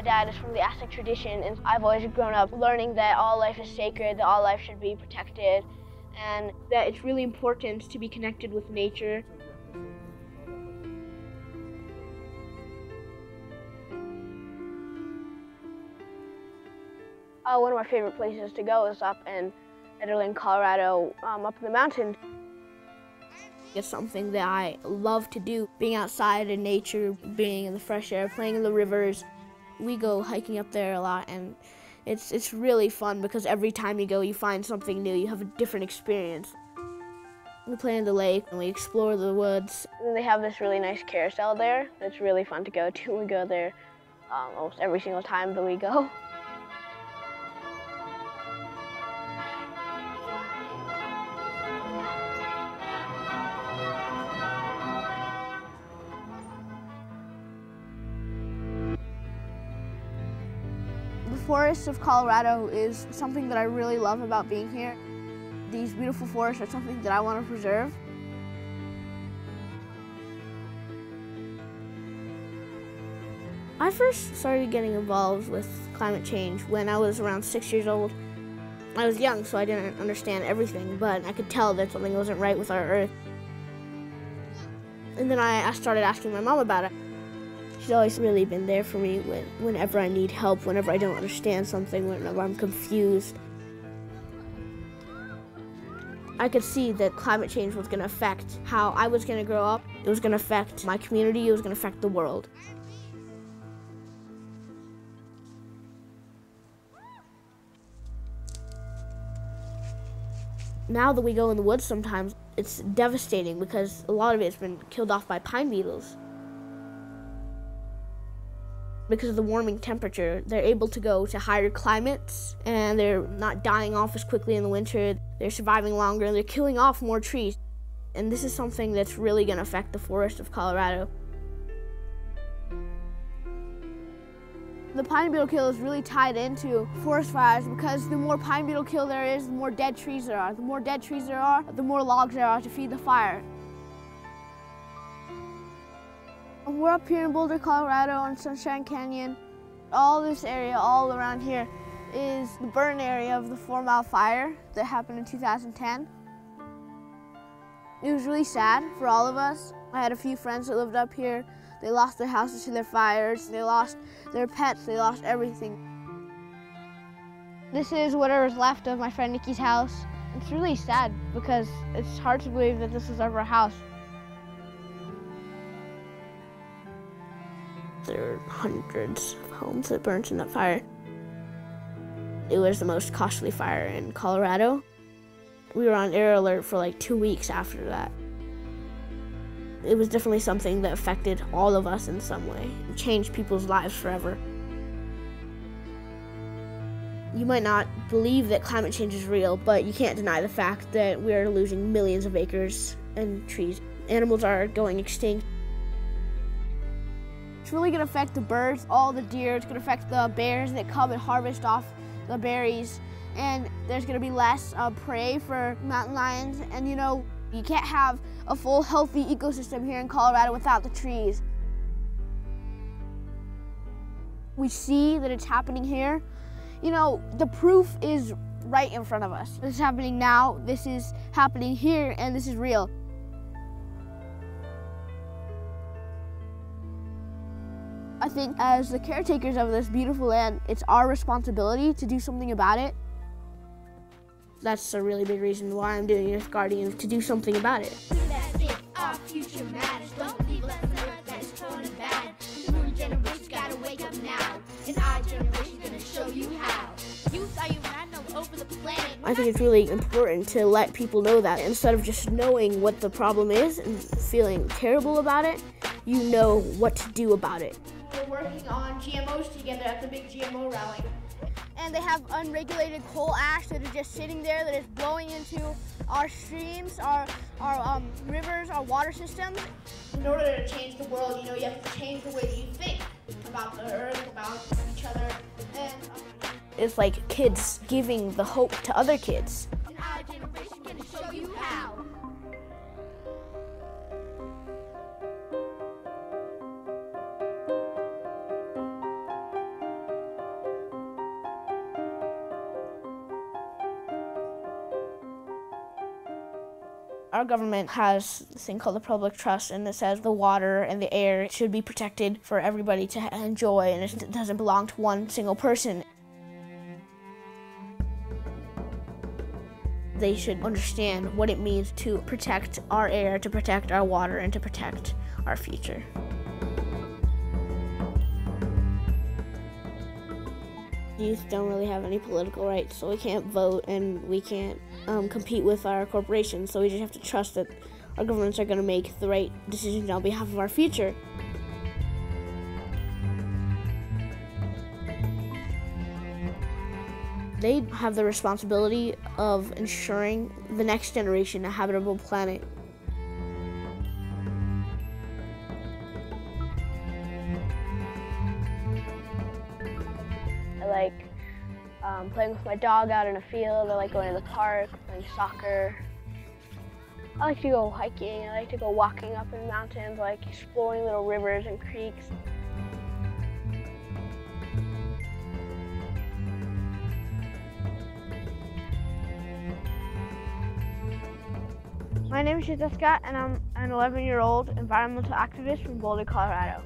My dad is from the Aztec tradition, and I've always grown up learning that all life is sacred, that all life should be protected, and that it's really important to be connected with nature. One of my favorite places to go is up in Colorado, up in the mountains. It's something that I love to do, being outside in nature, being in the fresh air, playing in the rivers. We go hiking up there a lot, and it's really fun because every time you go, you find something new. You have a different experience. We play in the lake, and we explore the woods. And they have this really nice carousel there that's really fun to go to. We go there almost every single time that we go. The forests of Colorado is something that I really love about being here. These beautiful forests are something that I want to preserve. I first started getting involved with climate change when I was around 6 years old. I was young, so I didn't understand everything, but I could tell that something wasn't right with our Earth. And then I started asking my mom about it. She's always really been there for me whenever I need help, whenever I don't understand something, whenever I'm confused. I could see that climate change was going to affect how I was going to grow up. It was going to affect my community. It was going to affect the world. Now that we go in the woods sometimes, it's devastating because a lot of it's been killed off by pine beetles. Because of the warming temperature, they're able to go to higher climates, and they're not dying off as quickly in the winter. They're surviving longer, and they're killing off more trees. And this is something that's really going to affect the forest of Colorado. The pine beetle kill is really tied into forest fires because the more pine beetle kill there is, the more dead trees there are. The more dead trees there are, the more logs there are to feed the fire. We're up here in Boulder, Colorado in Sunshine Canyon. All this area, all around here, is the burn area of the 4 Mile fire that happened in 2010. It was really sad for all of us. I had a few friends that lived up here. They lost their houses to their fires, they lost their pets, they lost everything. This is whatever's left of my friend Nikki's house. It's really sad because it's hard to believe that this was ever a house. There were hundreds of homes that burnt in that fire. It was the most costly fire in Colorado. We were on air alert for like 2 weeks after that. It was definitely something that affected all of us in some way. It changed people's lives forever. You might not believe that climate change is real, but you can't deny the fact that we're losing millions of acres and trees. Animals are going extinct. It's really going to affect the birds, all the deer. It's going to affect the bears that come and harvest off the berries. And there's going to be less prey for mountain lions. And you know, you can't have a full healthy ecosystem here in Colorado without the trees. We see that it's happening here. You know, the proof is right in front of us. This is happening now, this is happening here, and this is real. I think as the caretakers of this beautiful land, it's our responsibility to do something about it. That's a really big reason why I'm doing Earth Guardian, to do something about it. Our future matters. Don't leave us on earth that is torn and bad. The new generation's gotta wake up now, and our generation's gonna show you how. Youth are united over the planet. I think it's really important to let people know that instead of just knowing what the problem is and feeling terrible about it, you know what to do about it. We're working on GMOs together at the big GMO rally. And they have unregulated coal ash that is just sitting there that is blowing into our streams, our rivers, our water systems. In order to change the world, you know, you have to change the way that you think about the earth, about each other. And it's like kids giving the hope to other kids. And our generation's gonna show you how. Our government has this thing called the public trust, and it says the water and the air should be protected for everybody to enjoy, and it doesn't belong to one single person. They should understand what it means to protect our air, to protect our water, and to protect our future. Youth don't really have any political rights, so we can't vote and we can't compete with our corporations, so we just have to trust that our governments are going to make the right decisions on behalf of our future. They have the responsibility of ensuring the next generation a habitable planet. I like playing with my dog out in a field. I like going to the park, playing soccer. I like to go hiking. I like to go walking up in mountains. I like exploring little rivers and creeks. My name is Jessica, and I'm an 11-year-old environmental activist from Boulder, Colorado.